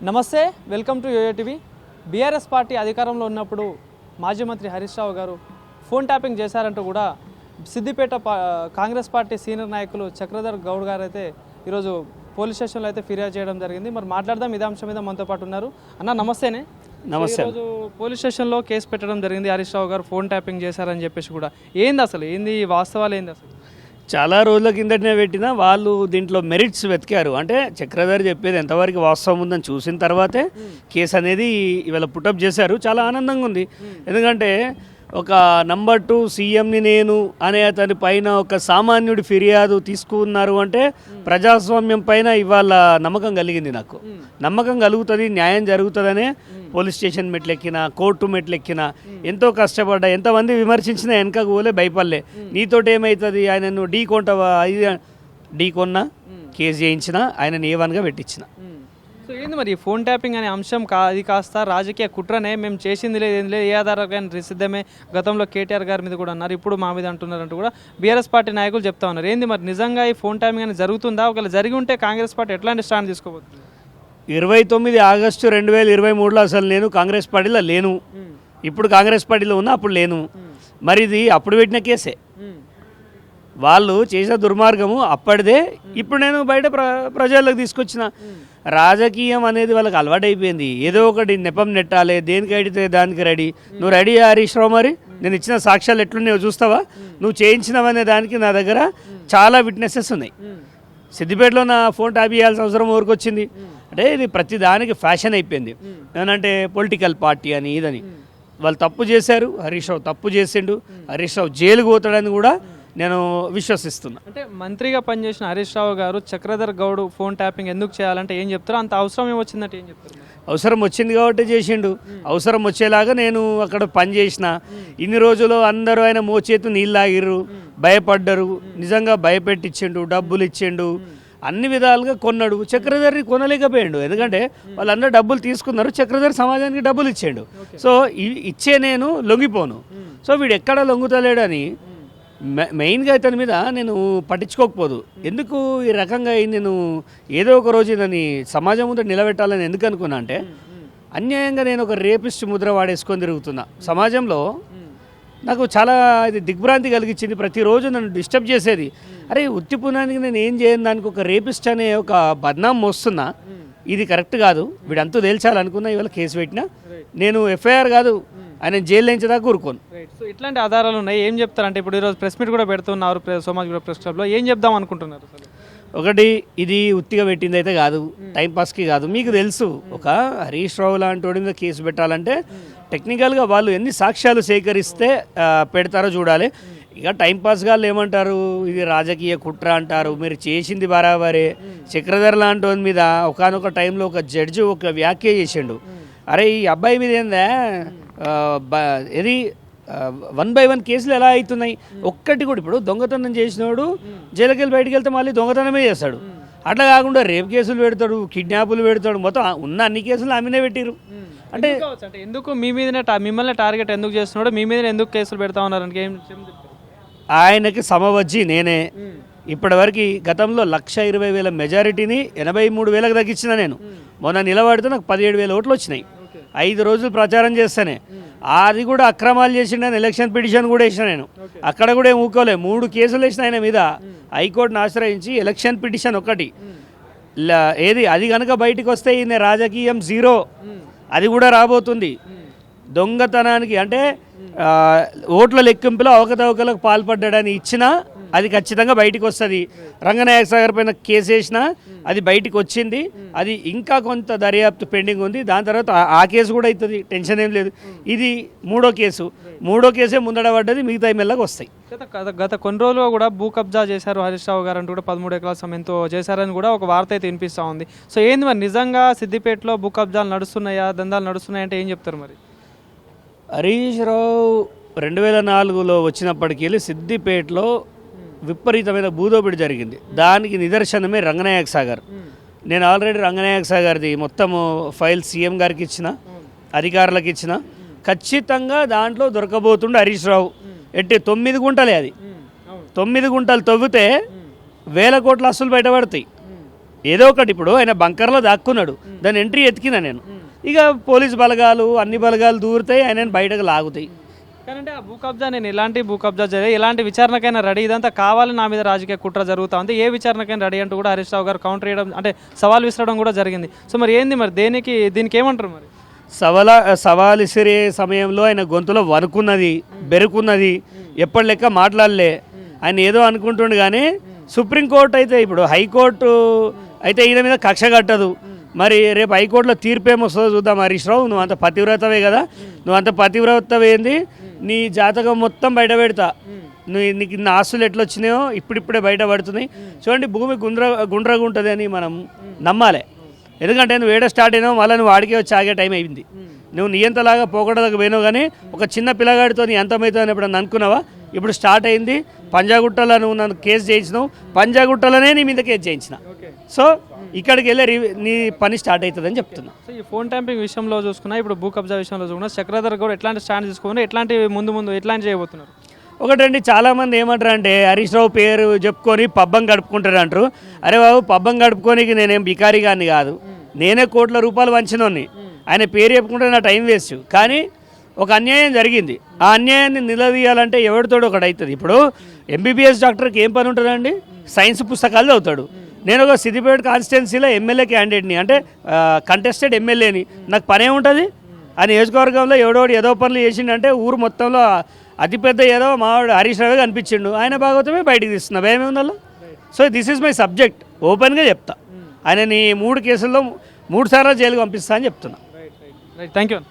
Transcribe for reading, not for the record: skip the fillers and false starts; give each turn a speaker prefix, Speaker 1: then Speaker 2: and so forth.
Speaker 1: నమస్తే, welcome to YoYo TV. BRS party అధికారంలో ఉన్నప్పుడు మాజీ మంత్రి హరీష్ రావు గారు ఫోన్ ట్యాపింగ్ చేశారంటూ కూడా సిద్దిపేట కాంగ్రెస్ పార్టీ సీనియర్ నాయకులు చక్రధర్ గౌడ్ గారు అయితే ఈరోజు పోలీస్ స్టేషన్లో అయితే ఫిర్యాదు చేయడం జరిగింది. మరి మాట్లాడదాం ఇదే అంశం మీద మనతో పాటు ఉన్నారు. అన్న నమస్తేనే.
Speaker 2: నమస్తే.
Speaker 1: ఈరోజు పోలీస్ స్టేషన్లో కేసు పెట్టడం జరిగింది. హరీష్ రావు గారు ఫోన్ ట్యాపింగ్ చేశారని చెప్పేసి కూడా ఏంది వాస్తవాలు ఏంది అసలు?
Speaker 2: చాలా రోజుల కిందటనే పెట్టినా వాళ్ళు దీంట్లో మెరిట్స్ వెతికారు. అంటే చక్రధర్ చెప్పేది ఎంతవరకు వాస్తవం ఉందని చూసిన తర్వాతే కేసు అనేది ఇవాళ పుటప్ చేశారు. చాలా ఆనందంగా ఉంది. ఎందుకంటే ఒక నంబర్ 2 సీఎంని నేను అనే అతని పైన ఒక సామాన్యుడి ఫిర్యాదు తీసుకున్నారు అంటే ప్రజాస్వామ్యం పైన ఇవాళ నమ్మకం కలిగింది. నాకు నమ్మకం కలుగుతుంది, న్యాయం జరుగుతుందనే పోలీస్ స్టేషన్ మెట్లెక్కిన, కోర్టు మెట్లెక్కిన, ఎంతో కష్టపడ్డా, ఎంతమంది విమర్శించినా వెనకకు పోలే, భయపడలే. నీతోటి ఏమవుతుంది, ఆయనను ఢీ కొన్నా, కేసు చేయించిన, ఆయనను A1గా పెట్టించిన.
Speaker 1: సో ఏంది మరి ఫోన్ ట్యాపింగ్ అనే అంశం అది కాస్త రాజకీయ కుట్రనే, మేము చేసింది లేదు ఏం లేదు, ఏ ఆధారంగా సిద్ధమే, గతంలో కేటీఆర్ గారి మీద కూడా అన్నారు, ఇప్పుడు మా మీద అంటున్నారంటూ కూడా బీఆర్ఎస్ పార్టీ నాయకులు చెప్తా ఉన్నారు. ఏంది మరి నిజంగా ఈ ఫోన్ ట్యాపింగ్ అనేది జరుగుతుందా? ఒకవేళ జరిగి ఉంటే కాంగ్రెస్ పార్టీ ఎట్లాంటి స్టాండ్ తీసుకోబోతుంది?
Speaker 2: 29 ఆగస్టు 2023లో అసలు నేను కాంగ్రెస్ పార్టీలో లేను. ఇప్పుడు కాంగ్రెస్ పార్టీలో ఉన్నా, అప్పుడు లేను. మరి ఇది అప్పుడు పెట్టిన కేసే. వాళ్ళు చేసిన దుర్మార్గము అప్పటిదే. ఇప్పుడు నేను బయట ప్రజల్లోకి తీసుకొచ్చిన. రాజకీయం అనేది వాళ్ళకి అలవాటైపోయింది. ఏదో ఒకటి నెపం నెట్టాలి, దేనికి అడిగితే దానికి రెడీ. నువ్వు రెడీ హరీష్ రావు? మరి నేను ఇచ్చిన సాక్ష్యాలు ఎట్లున్నాయో చూస్తావా? నువ్వు చేయించినవనే దానికి నా దగ్గర చాలా విట్నెసెస్ ఉన్నాయి. సిద్దిపేటలో నా ఫోన్ ట్యాప్ చేయాల్సిన అవసరం ఊరికి వచ్చింది అంటే ఇది ప్రతి దానికి ఫ్యాషన్ అయిపోయింది. ఏమంటే పొలిటికల్ పార్టీ అని ఇదని. వాళ్ళు తప్పు చేశారు, హరీష్ రావు తప్పు చేసిండు, హరీష్ రావు జైలుకు పోతాడని కూడా నేను విశ్వసిస్తున్నా.
Speaker 1: అంటే మంత్రిగా పనిచేసిన హరీష్ రావు గారు చక్రధర్ గౌడ్ ఫోన్ ట్యాపింగ్ ఎందుకు చేయాలంటే ఏం చెప్తారు? అంత అవసరం ఏమొచ్చిందంటే ఏం చెప్తారు?
Speaker 2: అవసరం వచ్చింది కాబట్టి చేసిండు. అవసరం వచ్చేలాగా నేను అక్కడ పని చేసిన. ఇన్ని రోజులు అందరూ ఆయన మోచేతు నీళ్ళు ఆగిర్రు, భయపడ్డరు. నిజంగా భయపెట్టించిండు, డబ్బులు ఇచ్చిండు, అన్ని విధాలుగా కొన్నాడు. చక్రధర్ని కొనలేకపోయాడు. ఎందుకంటే వాళ్ళందరూ డబ్బులు తీసుకున్నారు, చక్రధర్ సమాజానికి డబ్బులు ఇచ్చాడు. సో ఇచ్చే నేను లొంగిపోను. సో వీడు ఎక్కడ లొంగుతలేడని మెయిన్గా ఇతని మీద నేను పట్టించుకోకపోదు. ఎందుకు ఈ రకంగా నేను ఏదో ఒక రోజు నన్ను సమాజం ముందు నిలబెట్టాలని ఎందుకు అనుకున్నా అంటే, అన్యాయంగా నేను ఒక రేపిస్ట్ ముద్ర వాడేసుకొని తిరుగుతున్నా సమాజంలో. నాకు చాలా ఇది దిగ్భ్రాంతి కలిగించింది. ప్రతిరోజు నన్ను డిస్టర్బ్ చేసేది. అరే ఉత్తిపునానికి నేను ఏం చేయను, దానికి ఒక రేపిస్ట్ అనే ఒక బద్నాం మోస్తున్నా. ఇది కరెక్ట్ కాదు, వీడంతా తేల్చాలనుకున్నా. ఇవాళ కేసు పెట్టినా. నేను FIR కాదు, ఆయన జైలు వేయించేదాకా ఊరుకోను.
Speaker 1: సో ఇట్లాంటి ఆధారాలు ఉన్నాయి. ఏం చెప్తారంటే ఇప్పుడు ఈరోజు ప్రెస్ మీట్ కూడా పెడుతున్నారు సోమాజిగూడ ప్రెస్ క్లబ్లో. ఏం చెప్దాం అనుకుంటున్నారు?
Speaker 2: ఒకటి, ఇది ఉత్తిగా పెట్టింది అయితే కాదు, టైంపాస్కి కాదు. మీకు తెలుసు, ఒక హరీష్ రావు లాంటి వాడి మీద కేసు పెట్టాలంటే టెక్నికల్గా వాళ్ళు ఎన్ని సాక్ష్యాలు సేకరిస్తే పెడతారో చూడాలి. ఇక టైంపాస్గా ఏమంటారు, ఇది రాజకీయ కుట్ర అంటారు. మీరు చేసింది బరాబరే. చక్రధర్ లాంటి వాడి మీద ఒకనొక టైంలో ఒక జడ్జి ఒక వ్యాఖ్య చేసిండు. అరే ఈ అబ్బాయి మీద ఏందా ఇది 1 by 1 కేసులు ఎలా అవుతున్నాయి? ఒక్కటి కూడా. ఇప్పుడు దొంగతనం చేసినోడు జైలుకి వెళ్ళి బయటికి వెళ్తే మళ్ళీ దొంగతనమే చేస్తాడు. అట్లా కాకుండా రేప్ కేసులు పెడతాడు, కిడ్నాపులు పెడతాడు. మొత్తం ఉన్న అన్ని కేసులు ఆమెనే పెట్టిరు. అంటే
Speaker 1: ఎందుకు మీ మీదనే మిమ్మల్ని టార్గెట్ ఎందుకు చేస్తున్నాడు, మీ మీద ఎందుకు కేసులు పెడతా ఉన్నారు?
Speaker 2: ఆయనకి సమవచ్చి నేనే ఇప్పటివరకు గతంలో 1,20,000 మెజారిటీని 83,000కి తగ్గించిన. నేను మొన్న నిలబడితే నాకు 17,000 ఓట్లు వచ్చినాయి. 5 రోజులు ప్రచారం చేస్తానే. అది కూడా అక్రమాలు చేసిండని ఎలక్షన్ పిటిషన్ కూడా వేసిన నేను. అక్కడ కూడా ఏం ఊకోలే. 3 కేసులు వేసిన ఆయన మీద. హైకోర్టును ఆశ్రయించి ఎలక్షన్ పిటిషన్ ఒకటి ఏది, అది కనుక బయటికి వస్తే ఈయన రాజకీయం 0. అది కూడా రాబోతుంది. దొంగతనానికి అంటే ఓట్ల లెక్కింపులో అవకతవకలకు పాల్పడ్డాడని ఇచ్చినా అది ఖచ్చితంగా బయటికి వస్తుంది. రంగనాయక సాగర్ పైన కేసు వేసినా అది బయటికి వచ్చింది. అది ఇంకా కొంత దర్యాప్తు పెండింగ్ ఉంది. దాని తర్వాత ఆ కేసు కూడా అవుతుంది, టెన్షన్ ఏం లేదు. ఇది 3వ కేసు. 3వ కేసే ముందడ పడ్డది, మిగతా మెల్లగా వస్తాయి.
Speaker 1: గత కొన్ని రోజులుగా కూడా భూ కబ్జా చేశారు హరీష్ రావు గారు అంటూ కూడా 13 ఎకరాల సమయంతో చేశారని కూడా ఒక వార్త అయితే వినిపిస్తూ ఉంది. సో ఏంది మరి నిజంగా సిద్దిపేటలో భూ కబ్జాలు నడుస్తున్నాయా, దందాలు నడుస్తున్నాయంటే ఏం చెప్తారు మరి?
Speaker 2: హరీష్ రావు 2004లో వచ్చినప్పటికీ వెళ్ళి సిద్దిపేటలో విపరీతమైన భూదోపిడి జరిగింది. దానికి నిదర్శనమే రంగనాయక సాగర్. నేను ఆల్రెడీ రంగనాయక సాగర్ది మొత్తము ఫైల్ సీఎం గారికి ఇచ్చిన, అధికారులకు ఇచ్చిన. ఖచ్చితంగా దాంట్లో దొరకబోతుండే హరీష్ రావు. 9 గుంటలే అది. 9 గుంటలు తవ్వితే 1,000 కోట్ల ఆస్తులు బయటపడతాయి. ఏదో ఒకటి ఇప్పుడు ఆయన బంకర్లో దాక్కున్నాడు, దాని ఎంట్రీ ఎతికినా నేను. ఇక పోలీస్ బలగాలు అన్ని బలగాలు దూరుతాయి, ఆయనను బయటకు లాగుతాయి.
Speaker 1: కానీ ఆ భూ కబ్జా నేను ఎలాంటి భూ కబ్జా జరిగి ఎలాంటి విచారణకైనా రెడీ, ఇదంతా కావాలి నా మీద రాజకీయ కుట్ర జరుగుతా ఉంది, ఏ విచారణకైనా రెడీ అంటూ కూడా హరీష్ రావు గారు కౌంటర్ చేయడం అంటే సవాల్ విసరడం కూడా జరిగింది. సో మరి ఏంది మరి దీనికి ఏమంటారు మరి?
Speaker 2: సవాల్ ఇసిరే సమయంలో ఆయన గొంతులో వణుకున్నది, బెరుకున్నది, ఎప్పటి లెక్క మాట్లాడలే. ఆయన ఏదో అనుకుంటుండు కానీ సుప్రీంకోర్టు అయితే ఇప్పుడు హైకోర్టు అయితే ఈయన మీద కక్ష కట్టదు. మరి రేపు హైకోర్టులో తీర్పు ఏమొస్తుందో చూద్దాం. హరీష్ రావు, నువ్వు అంత పతివ్రతవే కదా, నువ్వు అంత పతివ్రతవేంది, నీ జాతకం మొత్తం బయట పెడతా, నీకు ఇన్ని ఆస్తులు ఎట్లా వచ్చినాయో ఇప్పుడిప్పుడే బయట పడుతున్నాయి. చూడండి, భూమి గుండ్రగా ఉంటుంది అని మనం నమ్మాలి. ఎందుకంటే నువ్వు ఏడో స్టార్ట్ అయినావు, మళ్ళీ నువ్వు ఆడికే వచ్చి ఆగే టైం అయింది. నువ్వు నియంతలాగా పోకూడదాకా పోయినావు, కానీ ఒక చిన్న పిల్లగాడితో నీ ఎంతమవుతుందని ఎప్పుడన్నా అనుకున్నావా? ఇప్పుడు స్టార్ట్ అయింది. పంజాగుట్టలో నువ్వు నన్ను కేసు చేయించినావు, పంజాగుట్టలోనే నీ మీద కేసు చేయించిన. సో ఇక్కడికి వెళ్ళి నీ పని స్టార్ట్ అవుతుందని చెప్తున్నా.
Speaker 1: సో ఈ ఫోన్ ట్యాంపింగ్ విషయంలో చూసుకున్నా, ఇప్పుడు భూ కబ్జా విషయంలో చూసుకున్నా, చక్రధర్ కూడా ఎట్లాంటి స్టాండ్ తీసుకున్నారు, ఎట్లాంటి ముందు ఎట్లాంటి చేయబోతున్నారు?
Speaker 2: ఒకటండి, చాలామంది ఏమంటారు అంటే హరీష్ రావు పేరు చెప్పుకొని పబ్బం గడుపుకుంటారు అంటారు. అరే బాబు, పబ్బం గడుపుకోనికి నేనేం బికారీ గాని కాదు, నేనే కోట్ల రూపాయలు వంచినోని. ఆయన పేరు చెప్పుకుంటే నా టైం వేస్ట్. కానీ ఒక అన్యాయం జరిగింది, ఆ అన్యాయాన్ని నిలదీయాలంటే ఎవరితోడు ఒకటి అవుతుంది. ఇప్పుడు ఎంబీబీఎస్ డాక్టర్కి ఏం పని ఉంటుందండి? సైన్స్ పుస్తకాలు చదువుతాడు. నేను ఒక సిద్దిపేట కాన్స్టిట్యున్సీలో ఎమ్మెల్యే క్యాండిడేట్ని, అంటే కంటెస్టెడ్ ఎమ్మెల్యేని, నాకు పనే ఉంటుంది. ఆ నియోజకవర్గంలో ఎవడోడు ఏదో పనులు చేసిండంటే ఊరు మొత్తంలో అతిపెద్ద ఏదో మావాడు హరీష్ రావు అనిపించిండు, ఆయన భాగవతమే బయటికి తీస్తున్నా, భయం ఉందల్లా. So this is my subject, ఓపెన్గా చెప్తా. ఆయనని 3 కేసుల్లో 3 సార్లు జైలుకి పంపిస్తా అని చెప్తున్నా.
Speaker 1: Thank you.